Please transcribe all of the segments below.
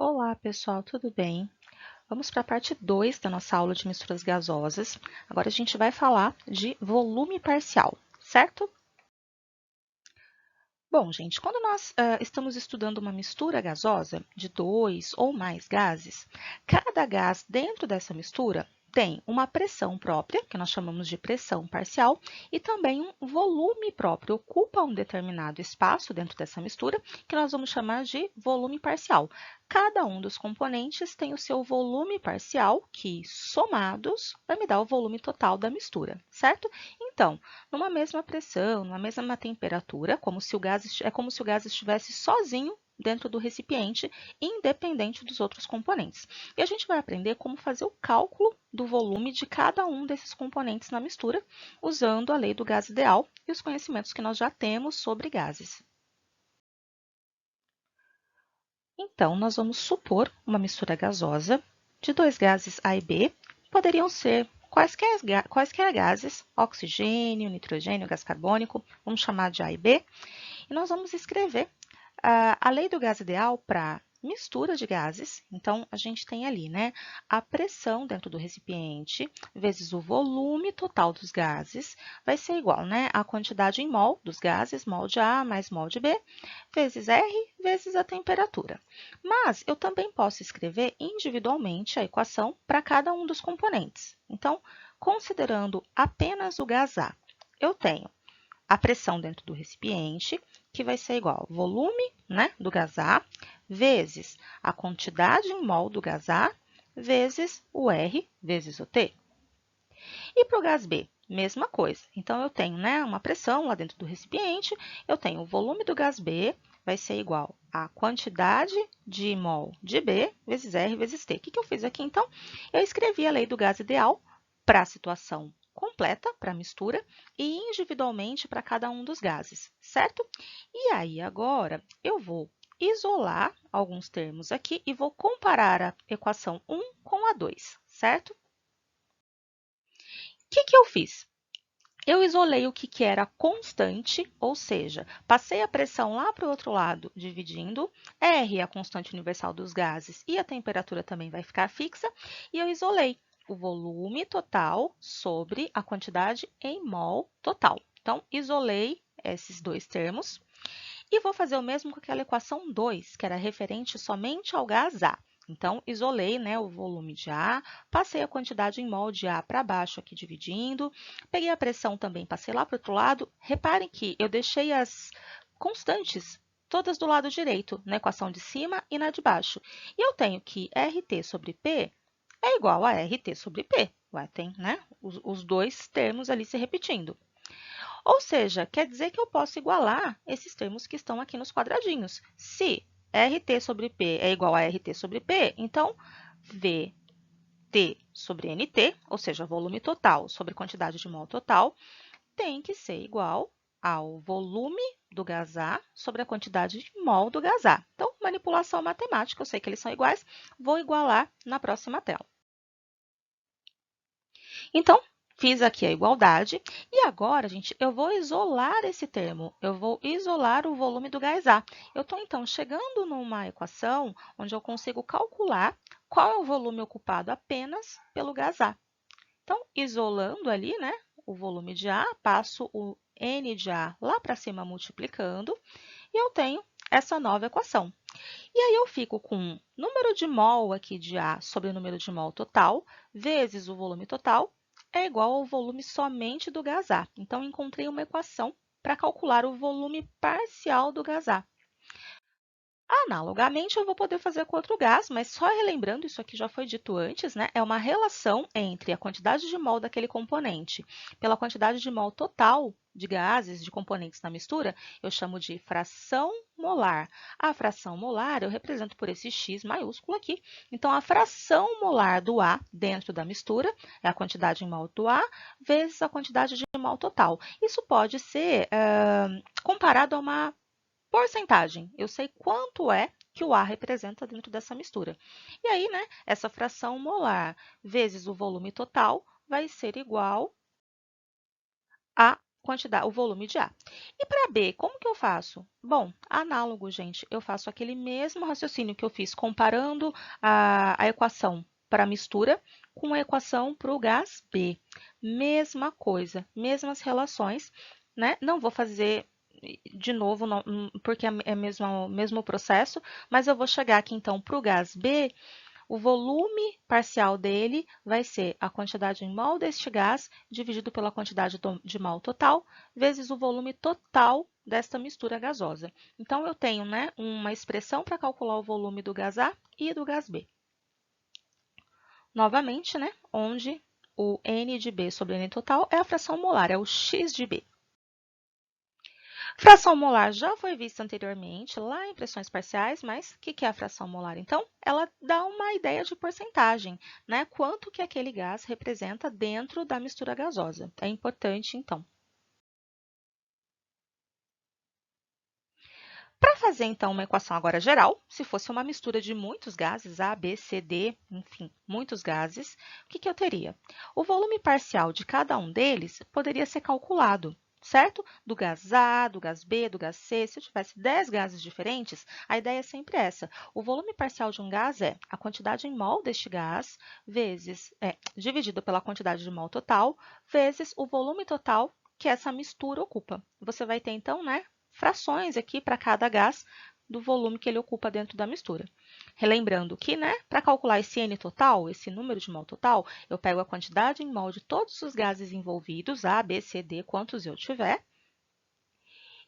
Olá, pessoal, tudo bem? Vamos para a parte 2 da nossa aula de misturas gasosas. Agora a gente vai falar de volume parcial, certo? Bom, gente, quando nós estamos estudando uma mistura gasosa de dois ou mais gases, cada gás dentro dessa mistura tem uma pressão própria, que nós chamamos de pressão parcial, e também um volume próprio, ocupa um determinado espaço dentro dessa mistura, que nós vamos chamar de volume parcial. Cada um dos componentes tem o seu volume parcial, que somados vai me dar o volume total da mistura, certo? Então, numa mesma pressão, numa mesma temperatura, é como se o gás estivesse sozinho dentro do recipiente, independente dos outros componentes. E a gente vai aprender como fazer o cálculo do volume de cada um desses componentes na mistura, usando a lei do gás ideal e os conhecimentos que nós já temos sobre gases. Então, nós vamos supor uma mistura gasosa de dois gases A e B, poderiam ser quaisquer gases, oxigênio, nitrogênio, gás carbônico, vamos chamar de A e B, e nós vamos escrever a lei do gás ideal para mistura de gases. Então, a gente tem ali, né, a pressão dentro do recipiente vezes o volume total dos gases vai ser igual, né, a quantidade em mol dos gases, mol de A mais mol de B, vezes R vezes a temperatura. Mas eu também posso escrever individualmente a equação para cada um dos componentes. Então, considerando apenas o gás A, eu tenho a pressão dentro do recipiente, que vai ser igual ao volume, né, do gás A, vezes a quantidade em mol do gás A, vezes o R, vezes o T. E para o gás B, mesma coisa. Então, eu tenho, né, uma pressão lá dentro do recipiente, eu tenho o volume do gás B, vai ser igual à quantidade de mol de B, vezes R, vezes T. O que eu fiz aqui, então? Eu escrevi a lei do gás ideal para a situação completa, para a mistura, e individualmente para cada um dos gases, certo? E aí, agora, eu vou isolar alguns termos aqui e vou comparar a equação 1 com a 2, certo? O que eu fiz? Eu isolei o que era constante, ou seja, passei a pressão lá para o outro lado, dividindo. R é a constante universal dos gases e a temperatura também vai ficar fixa. E eu isolei o volume total sobre a quantidade em mol total. Então, isolei esses dois termos. E vou fazer o mesmo com aquela equação 2, que era referente somente ao gás A. Então, isolei, né, o volume de A, passei a quantidade em mol de A para baixo aqui dividindo, peguei a pressão também, passei lá para o outro lado. Reparem que eu deixei as constantes todas do lado direito, na equação de cima e na de baixo. E eu tenho que RT sobre P é igual a RT sobre P. Ué, tem, né, os dois termos ali se repetindo. Ou seja, quer dizer que eu posso igualar esses termos que estão aqui nos quadradinhos. Se RT sobre P é igual a RT sobre P, então VT sobre NT, ou seja, volume total sobre quantidade de mol total, tem que ser igual ao volume do gás A sobre a quantidade de mol do gás A. Então, manipulação matemática, eu sei que eles são iguais, vou igualar na próxima tela. Então, fiz aqui a igualdade e agora, gente, eu vou isolar esse termo, eu vou isolar o volume do gás A. Eu estou, então, chegando numa equação onde eu consigo calcular qual é o volume ocupado apenas pelo gás A. Então, isolando ali, né, o volume de A, passo o N de A lá para cima multiplicando e eu tenho essa nova equação. E aí eu fico com número de mol aqui de A sobre o número de mol total, vezes o volume total, é igual ao volume somente do gás A. Então, encontrei uma equação para calcular o volume parcial do gás A. Analogamente, eu vou poder fazer com outro gás, mas só relembrando, isso aqui já foi dito antes, né? É uma relação entre a quantidade de mol daquele componente pela quantidade de mol total de gases, de componentes na mistura, eu chamo de fração molar. A fração molar eu represento por esse X maiúsculo aqui. Então, a fração molar do A dentro da mistura é a quantidade em mol do A vezes a quantidade de mol total. Isso pode ser comparado a uma porcentagem. Eu sei quanto é que o A representa dentro dessa mistura. E aí, né, essa fração molar vezes o volume total vai ser igual a o volume de A. E para B, como que eu faço? Bom, análogo, gente, eu faço aquele mesmo raciocínio que eu fiz comparando a equação para a mistura com a equação para o gás B. Mesma coisa, mesmas relações, né? Não vou fazer de novo, porque é o mesmo processo, mas eu vou chegar aqui então para o gás B. O volume parcial dele vai ser a quantidade em mol deste gás dividido pela quantidade de mol total, vezes o volume total desta mistura gasosa. Então, eu tenho, né, uma expressão para calcular o volume do gás A e do gás B. Novamente, né, onde o N de B sobre N total é a fração molar, é o X de B. Fração molar já foi vista anteriormente lá em pressões parciais, mas o que é a fração molar? Então, ela dá uma ideia de porcentagem, né? Quanto que aquele gás representa dentro da mistura gasosa. É importante, então. Para fazer, então, uma equação agora geral, se fosse uma mistura de muitos gases, A, B, C, D, enfim, muitos gases, o que eu teria? O volume parcial de cada um deles poderia ser calculado, certo? Do gás A, do gás B, do gás C. Se eu tivesse 10 gases diferentes, a ideia é sempre essa. O volume parcial de um gás é a quantidade em mol deste gás, dividido pela quantidade de mol total, vezes o volume total que essa mistura ocupa. Você vai ter, então, né, frações aqui para cada gás do volume que ele ocupa dentro da mistura. Relembrando que, né, para calcular esse N total, esse número de mol total, eu pego a quantidade em mol de todos os gases envolvidos, A, B, C, D, quantos eu tiver,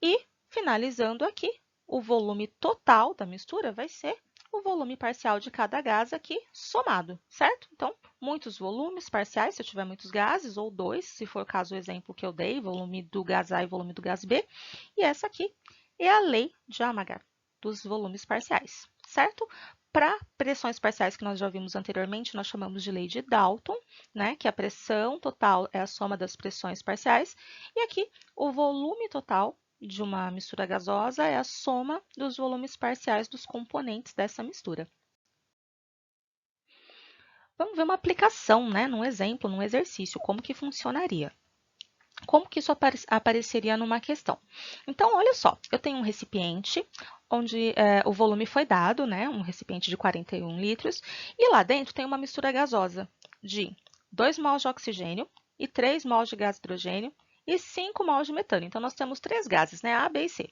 e, finalizando aqui, o volume total da mistura vai ser o volume parcial de cada gás aqui somado, certo? Então, muitos volumes parciais, se eu tiver muitos gases, ou dois, se for o caso o exemplo que eu dei, volume do gás A e volume do gás B. E essa aqui é a lei de Amagat, dos volumes parciais, certo? Para pressões parciais que nós já vimos anteriormente, nós chamamos de lei de Dalton, né? Que a pressão total é a soma das pressões parciais. E aqui, o volume total de uma mistura gasosa é a soma dos volumes parciais dos componentes dessa mistura. Vamos ver uma aplicação, né, num exemplo, num exercício, como que funcionaria. Como que isso apareceria numa questão? Então, olha só, eu tenho um recipiente onde o volume foi dado, né, um recipiente de 41 litros, e lá dentro tem uma mistura gasosa de 2 mols de oxigênio e 3 mols de gás hidrogênio e 5 mols de metano. Então, nós temos 3 gases, né, A, B e C.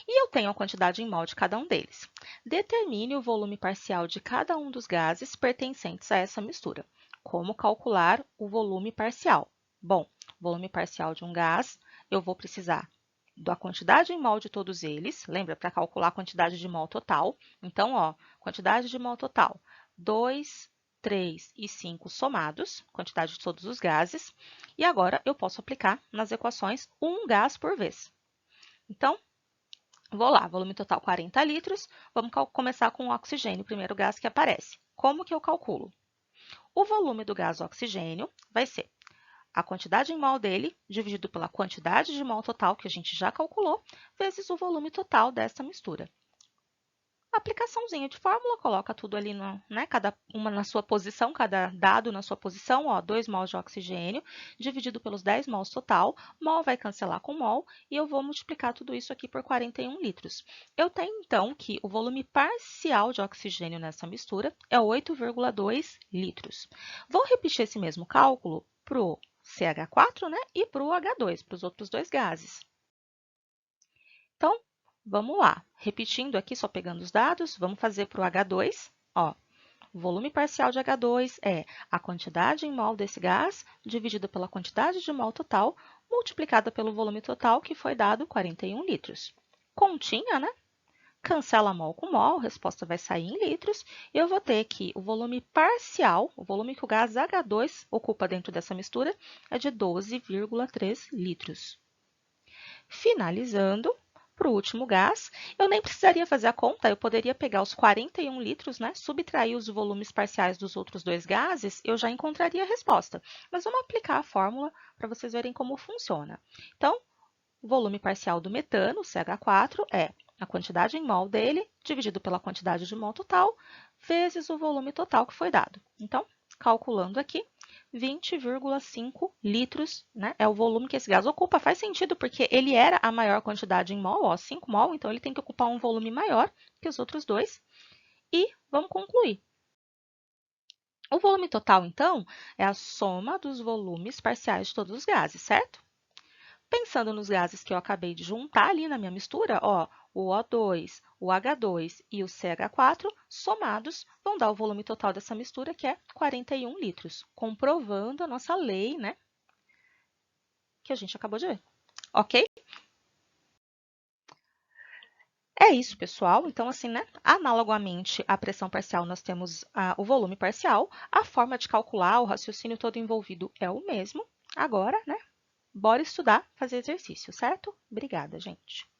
E eu tenho a quantidade em mol de cada um deles. Determine o volume parcial de cada um dos gases pertencentes a essa mistura. Como calcular o volume parcial? Bom, volume parcial de um gás, eu vou precisar da quantidade em mol de todos eles. Lembra, para calcular a quantidade de mol total. Então, ó, quantidade de mol total, 2, 3 e 5 somados, quantidade de todos os gases. E agora, eu posso aplicar nas equações um gás por vez. Então, vou lá, volume total 40 litros. Vamos começar com o oxigênio, o primeiro gás que aparece. Como que eu calculo? O volume do gás oxigênio vai ser a quantidade em mol dele, dividido pela quantidade de mol total, que a gente já calculou, vezes o volume total dessa mistura. Aplicaçãozinha de fórmula, coloca tudo ali, né, cada uma na sua posição, cada dado na sua posição, ó, 2 mols de oxigênio, dividido pelos 10 mols total, mol vai cancelar com mol, e eu vou multiplicar tudo isso aqui por 41 litros. Eu tenho, então, que o volume parcial de oxigênio nessa mistura é 8,2 litros. Vou repetir esse mesmo cálculo para o CH4, né, e para o H2, para os outros dois gases. Então, vamos lá. Repetindo aqui, só pegando os dados, vamos fazer para o H2. Ó, o volume parcial de H2 é a quantidade em mol desse gás dividido pela quantidade de mol total multiplicada pelo volume total, que foi dado 41 litros. Continha, né? Cancela mol com mol, a resposta vai sair em litros. E eu vou ter que o volume parcial, o volume que o gás H2 ocupa dentro dessa mistura, é de 12,3 litros. Finalizando, para o último gás, eu nem precisaria fazer a conta, eu poderia pegar os 41 litros, né, subtrair os volumes parciais dos outros dois gases, eu já encontraria a resposta. Mas vamos aplicar a fórmula para vocês verem como funciona. Então, o volume parcial do metano, CH4, é a quantidade em mol dele, dividido pela quantidade de mol total, vezes o volume total que foi dado. Então, calculando aqui, 20,5 litros, né? É o volume que esse gás ocupa. Faz sentido, porque ele era a maior quantidade em mol, ó, 5 mol, então ele tem que ocupar um volume maior que os outros dois. E vamos concluir. O volume total, então, é a soma dos volumes parciais de todos os gases, certo? Pensando nos gases que eu acabei de juntar ali na minha mistura, ó, o O2, o H2 e o CH4, somados, vão dar o volume total dessa mistura, que é 41 litros, comprovando a nossa lei, né, que a gente acabou de ver. Ok? É isso, pessoal. Então, assim, né, analogamente à pressão parcial, nós temos o volume parcial. A forma de calcular, o raciocínio todo envolvido é o mesmo. Agora, né, bora estudar, fazer exercício, certo? Obrigada, gente.